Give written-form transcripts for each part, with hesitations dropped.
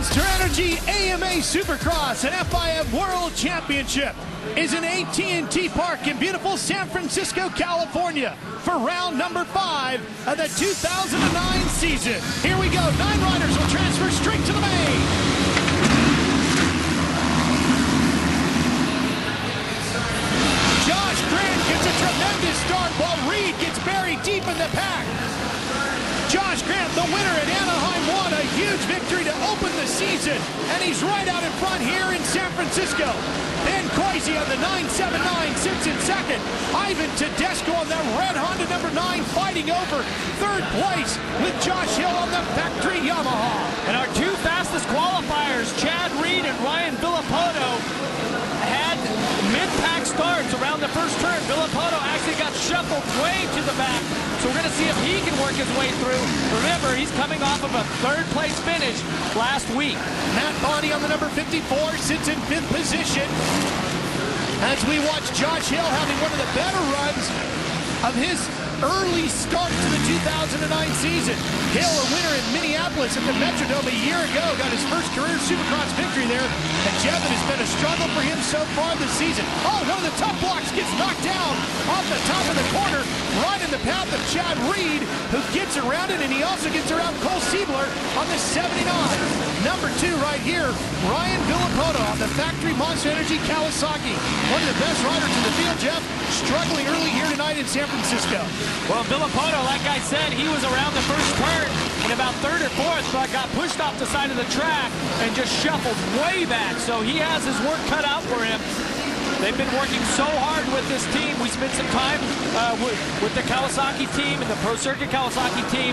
Monster Energy AMA Supercross and FIM World Championship is in AT&T Park in beautiful San Francisco, California for round number 5 of the 2009 season. Here we go. 9 riders will transfer straight to the main. Josh Grant gets a tremendous start while Reed gets buried deep in the pack. Josh Grant, the winner at Anaheim, won a huge victory to open the season, and he's right out in front here in San Francisco. Ben Koise on the 979 sits in second. Ivan Tedesco on that red Honda number 9 fighting over third place with Josh Hill on the factory Yamaha. And our 2 fastest qualifiers, Chad Reed and Ryan Villopoto, had mid-pack starts around the first turn. Villopoto actually got shuffled way to the back, so we're going to see if he can work his way through. Remember, he's coming off of a third-place finish last week. Matt Bonney on the number 54 sits in 5th position as we watch Josh Hill having one of the better runs of his early start to the 2009 season. Hill, a winner in Minneapolis at the Metrodome a year ago, got his first career Supercross victory there, and Jevin has been a struggle for him so far this season. Oh, one of the tough blocks gets knocked down off the top of the corner, right in the path of Chad Reed, who gets around it, and he also gets around Cole Siebler on the 79. Number 2 right here, Ryan Villopoto on the factory Monster Energy Kawasaki. One of the best riders in the field, Jeff, struggling early here tonight in San Francisco. Well, Villopoto, like I said, he was around the first turn in about 3rd or 4th, but got pushed off the side of the track and just shuffled way back. So he has his work cut out for him. They've been working so hard with this team. We spent some time with the Kawasaki team and the Pro Circuit Kawasaki team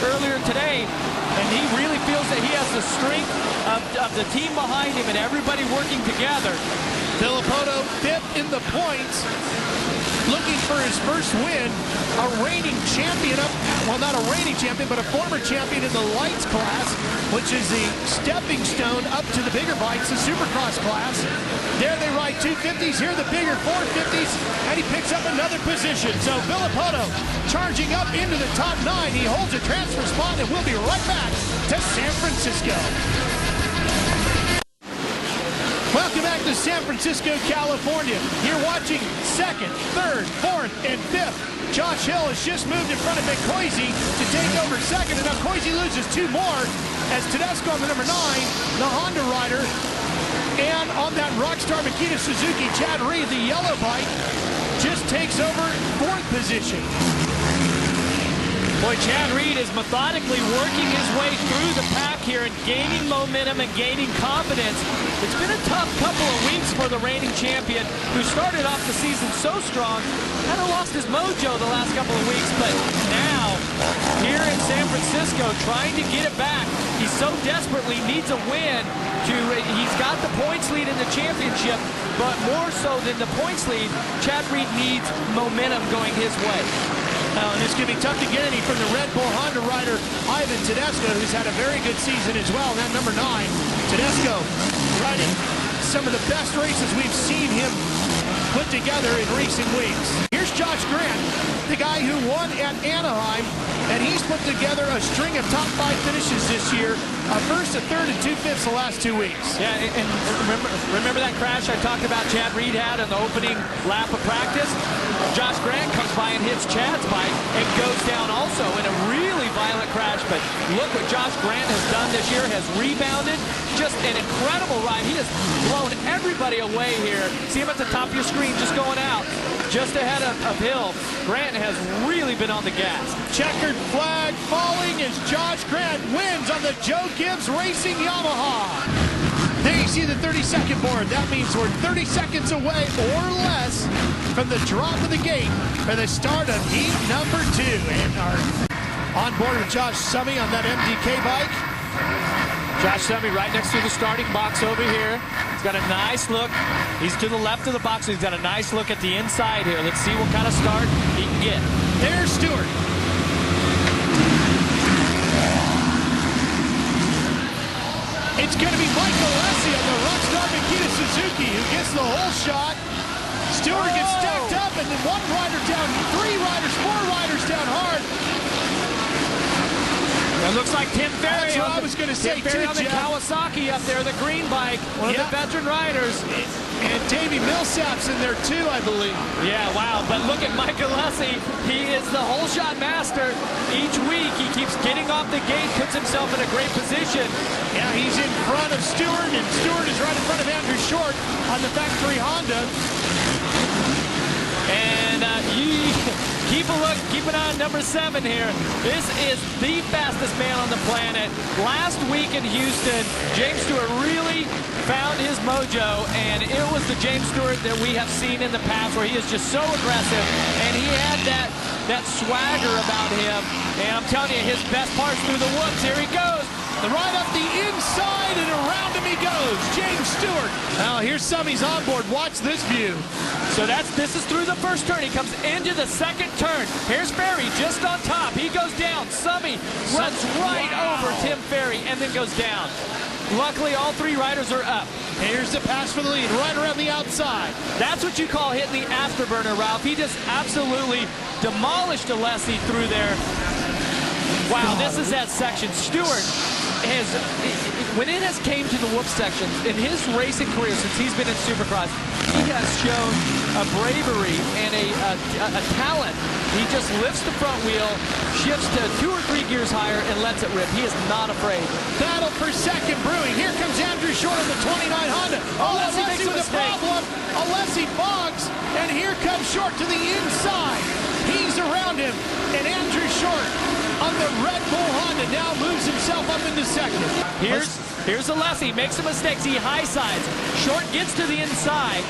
earlier today, and he really feels that he has the strength of the team behind him and everybody working together. Villopoto 5th in the points, looking for his first win. A reigning champion, well, not a reigning champion, but a former champion in the lights class, which is the stepping stone up to the bigger bikes, the Supercross class. There they ride 250s, here the bigger 450s, and he picks up another position. So Villopoto charging up into the top 9. He holds a transfer spot, and we'll be right back to San Francisco. Welcome back to San Francisco, California. You're watching 2nd, 3rd, 4th, and 5th. Josh Hill has just moved in front of Ben Koise to take over 2nd, and now Koise loses 2 more as Tedesco on the number 9, the Honda rider, and on that Rockstar Makita Suzuki, Chad Reed, the yellow bike, just takes over 4th position. Boy, Chad Reed is methodically working his way through the pack here and gaining momentum and gaining confidence. It's been a tough couple of weeks for the reigning champion, who started off the season so strong, kind of lost his mojo the last couple of weeks, but now, here in San Francisco, trying to get it back. He so desperately needs a win. He's got the points lead in the championship, but more so than the points lead, Chad Reed needs momentum going his way. And it's going to be tough to get any from the Red Bull Honda rider, Ivan Tedesco, who's had a very good season as well. And that number 9, Tedesco, riding some of the best races we've seen him put together in recent weeks. Here's Josh Grant, the guy who won at Anaheim, and he's put together a string of top 5 finishes this year, a 1st, a 3rd, and 2 5ths the last 2 weeks. Yeah, and remember that crash I talked about Chad Reed had on the opening lap of practice? Josh Grant comes by and hits Chad's bike and goes down also in a really violent crash, but look what Josh Grant has done this year, has rebounded, just an incredible ride. He has blown everybody away here. See him at the top of your screen just going out, just ahead of Hill. Grant has really been on the gas. Checkered flag falling as Josh Grant wins on the Joe Gibbs Racing Yamaha. There you see the 30-second board. That means we're 30 seconds away or less from the drop of the gate for the start of heat number 2. And are on board with Josh Summey on that MDK bike. Josh Summey right next to the starting box over here. He's got a nice look. He's to the left of the box. So he's got a nice look at the inside here. Let's see what kind of start he can get. There's Stewart. It's going to be Michael Alessi on the Rockstar Makita Suzuki who gets the whole shot. Stewart gets stacked up, and then 1 rider down, 3 riders, 4 riders down hard. It looks like Tim Ferry. That's what I was going to say, Tim Ferry too, on the Jeff. Kawasaki up there, the green bike, one of the veteran riders. And Davey Millsap's in there too, I believe. Yeah, wow. But look at Mike Alessi. He is the whole shot master. Each week he keeps getting off the gate, puts himself in a great position. Yeah, he's in front of Stewart, and Stewart is right in front of Andrew Short on the factory Honda. And keep a look, keep an eye on number 7 here. This is the fastest man on the planet. Last week in Houston, James Stewart really found his mojo, and it was the James Stewart that we have seen in the past where he is just so aggressive, and he had that swagger about him. And I'm telling you, his best part's through the whoops. Here he goes. Right up the inside, and around him he goes. James Stewart. Now here's Summey's on board. Watch this view. So this is through the first turn. He comes into the second turn. Here's Ferry just on top. He goes down. Summey runs right over Tim Ferry and then goes down. Luckily, all 3 riders are up. Here's the pass for the lead, right around the outside. That's what you call hitting the afterburner, Ralph. He just absolutely demolished Alessi through there. Wow, this is that section. Stewart has, when it has came to the whoop section, in his racing career since he's been in Supercross, he has shown a bravery and a talent. He just lifts the front wheel, shifts to 2 or 3 gears higher, and lets it rip. He is not afraid. Battle for second brewing. Here comes Andrew Short on the 29 Honda. Alessi makes a with a mistake. problem. Alessi bogs, and here comes Short to the inside. He's around him, and Andrew Short on the Red Bull Honda now moves himself up into second. Here's Alessi, makes some mistakes. He high sides. Short gets to the inside.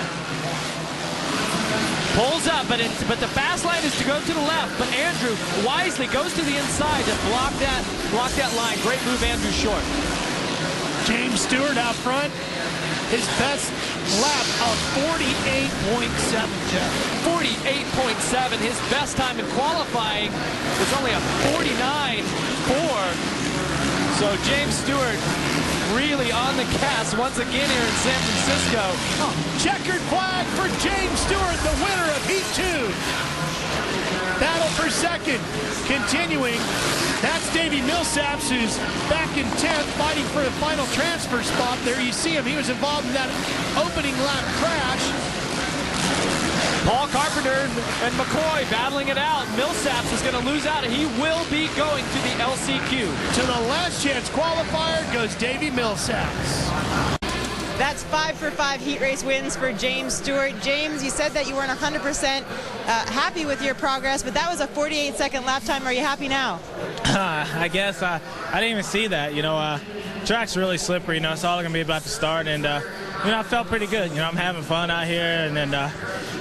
Pulls up, but the fast line is to go to the left. But Andrew wisely goes to the inside to block that line. Great move, Andrew Short. James Stewart out front. His best lap of 48.7, Jeff. 48.7. His best time in qualifying was only a 49.4. So James Stewart really on the gas once again here in San Francisco. Checkered flag for James Stewart, the winner of Heat 2. Battle for second continuing. That's Davey Millsaps, who's back in 10th, fighting for the final transfer spot. There you see him. He was involved in that opening lap crash. Paul Carpenter and McCoy battling it out. Millsaps is going to lose out, and he will be going to the LCQ. To the last chance qualifier goes Davey Millsaps. That's 5 for 5 heat race wins for James Stewart. James, you said that you weren't 100% happy with your progress, but that was a 48-second lap time. Are you happy now? I guess I didn't even see that. You know, track's really slippery. You know, it's all going to be about to start, and you know, I felt pretty good. You know, I'm having fun out here, and you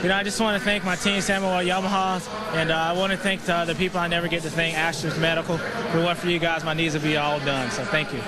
know, I just want to thank my team, Samuel Yamaha, and I want to thank the people I never get to thank, Asher's Medical. If it weren't for you guys, my knees would be all done. So thank you.